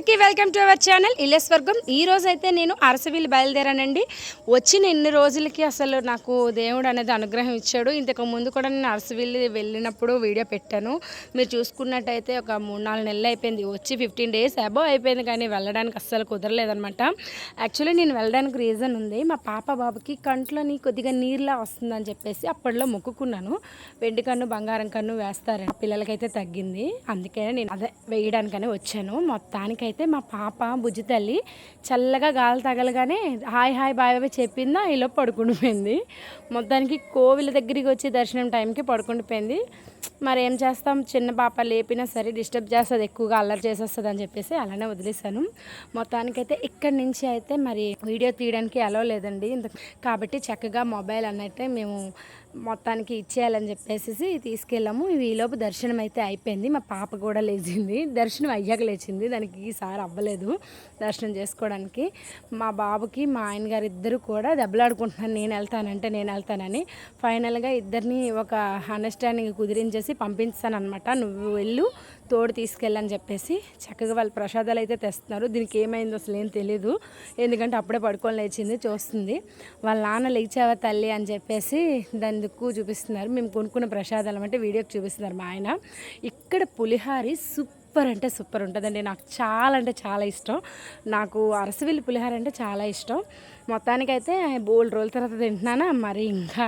అందరికీ welcome to our channel illness వర్గం. ఈ రోజు అయితే నేను అరసవిల్లి బయలుదేరానండి. వచ్చిన ఎన్ని రోజులకి అసలు నాకు దేవుడు అనేది అనుగ్రహం ఇచ్చాడు. ఇంతకు ముందు కూడా నేను అరసవిల్లి వెళ్ళినప్పుడు వీడియో పెట్టాను. మీరు చూసుకున్నట్టయితే ఒక 3-4 నెలలు అయిపోయింది. వచ్చి 15 డేస్ అబోవ్ అయిపోయింది, కానీ వెళ్ళడానికి అస్సలు కుదరలేదనమాట. యాక్చువల్లీ నేను వెళ్ళడానికి రీజన్ ఉంది. మా పాప బాబుకి కంట్లోని కొద్దిగా నీరులా వస్తుందని చెప్పేసి అప్పట్లో మొక్కుకున్నాను. వెండి కన్ను బంగారం కన్ను వేస్తారని పిల్లలకైతే తగ్గింది, అందుకే నేను అదే వేయడానికనే వచ్చాను. మొత్తానికైతే మా పాప బుజ్జి తల్లి చల్లగా గాలి తగలగానే హాయ్ హాయ్ బాయ్ బాయ్ చెప్పిందా, ఇలా పడుకుండిపోయింది. మొత్తానికి కోవిల దగ్గరికి వచ్చి దర్శనం టైంకి పడుకుండిపోయింది. మరి ఏం చేస్తాం, చిన్న పాప లేపినా సరే డిస్టర్బ్ చేస్తుంది, ఎక్కువగా అల్లరి చేసేస్తుంది అని చెప్పేసి అలానే వదిలేశాను. మొత్తానికైతే ఇక్కడి నుంచి అయితే మరి వీడియో తీయడానికి అలో లేదండి. కాబట్టి చక్కగా మొబైల్ అన్నట్టే మేము మొత్తానికి ఇచ్చేయాలని చెప్పేసి తీసుకెళ్ళాము. ఈలోపు దర్శనం అయితే అయిపోయింది. మా పాప కూడా లేచింది, దర్శనం అయ్యాక లేచింది. దానికి ఈసారి అవ్వలేదు దర్శనం చేసుకోవడానికి. మా బాబుకి మా ఆయన గారు ఇద్దరు కూడా దెబ్బలాడుకుంటున్నాను, నేను వెళ్తానని. ఫైనల్గా ఇద్దరిని ఒక అండర్స్టాండింగ్ కుదిరించేసి పంపించాను అనమాట. నువ్వు వెళ్ళు, తోడు తీసుకెళ్ళని చెప్పేసి చక్కగా వాళ్ళు ప్రసాదాలు అయితే తెస్తున్నారు. దీనికి ఏమైందో అసలు ఏం తెలీదు, ఎందుకంటే అప్పుడే పడుకొని లేచింది, చూస్తుంది. వాళ్ళ నాన్న లేచావా తల్లి అని చెప్పేసి దాని దుక్కు చూపిస్తున్నారు. మేము కొనుక్కున్న ప్రసాదాలు అంటే వీడియోకి చూపిస్తున్నారు మా ఆయన. ఇక్కడ పులిహారి సూపర్ అంటే సూపర్ ఉంటుందండి. నాకు చాలా అంటే చాలా ఇష్టం. నాకు అరసవిల్లి పులిహార అంటే చాలా ఇష్టం. మొత్తానికైతే బోల్డ్ రోజుల తర్వాత తింటున్నానా, మరి ఇంకా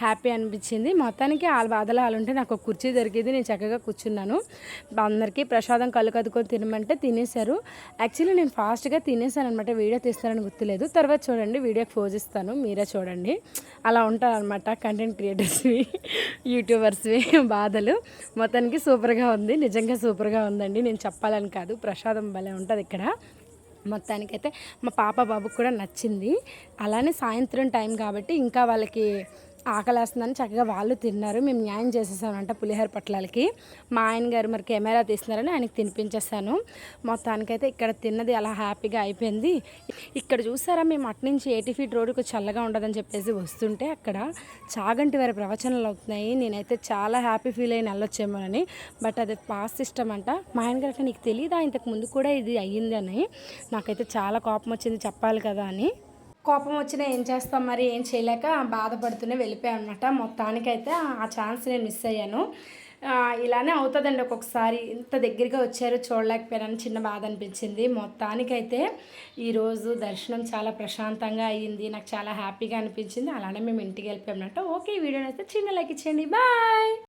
హ్యాపీ అనిపించింది. మొత్తానికి వాళ్ళ బాధలు వాళ్ళు ఉంటే నాకు ఒక కుర్చీ దొరికింది, నేను చక్కగా కూర్చున్నాను. అందరికీ ప్రసాదం కళ్ళు కదుకొని తినమంటే తినేశారు. యాక్చువల్లీ నేను ఫాస్ట్గా తినేసాను అనమాట, వీడియో తీస్తానని గుర్తులేదు. తర్వాత చూడండి, వీడియోకి పోజ్ ఇస్తాను, మీరే చూడండి. అలా ఉంటారనమాట కంటెంట్ క్రియేటర్స్వి, యూట్యూబర్స్వి బాధలు. మొత్తానికి సూపర్గా ఉంది, నిజంగా సూపర్గా ఉందండి. నేను చెప్పాలని కాదు, ప్రసాదం భలే ఉంటుంది ఇక్కడ. మొత్తానికైతే మా పాప బాబుకి కూడా నచ్చింది. అలానే సాయంత్రం టైం కాబట్టి ఇంకా వాళ్ళకి ఆకలేస్తుందని చక్కగా వాళ్ళు తిన్నారు. మేము న్యాయం చేసేసామంట పులిహోర పట్లలకి. మా ఆయన గారు మరి కెమెరా తీస్తున్నారని ఆయనకి తినిపించేసాను. మొత్తానికైతే ఇక్కడ తిన్నది అలా హ్యాపీగా అయిపోయింది. ఇక్కడ చూసారా, మేము అట్నుంచి 80 ఫీట్ రోడ్డుకు చల్లగా ఉండదని చెప్పేసి వస్తుంటే అక్కడ చాగంటి వారి ప్రవచనాలు అవుతున్నాయి. నేనైతే చాలా హ్యాపీ ఫీల్ అయిన వెళ్ళొచ్చేమోనని. బట్ అది పాస్ సిస్టమ్ అంట. మా ఆయన గారు నీకు తెలియదా ఇంతకు ముందు కూడా ఇది అయ్యింది అని. నాకైతే చాలా కోపం వచ్చింది, చెప్పాలి కదా అని. కోపం వచ్చినా ఏం చేస్తాం, మరి ఏం చేయలేక బాధపడుతూనే వెళ్ళిపోయాను అనమాట. మొత్తానికైతే ఆ ఛాన్స్ నేను మిస్ అయ్యాను. ఇలానే అవుతుందండి ఒక్కొక్కసారి. ఇంత దగ్గరగా వచ్చారు, చూడలేకపోయానని చిన్న బాధ అనిపించింది. మొత్తానికైతే ఈరోజు దర్శనం చాలా ప్రశాంతంగా అయ్యింది, నాకు చాలా హ్యాపీగా అనిపించింది. అలానే మేము ఇంటికి వెళ్ళిపోయామన్నట్టు. ఓకే, వీడియోని అయితే చిన్న లైక్ ఇచ్చేయండి, బాయ్.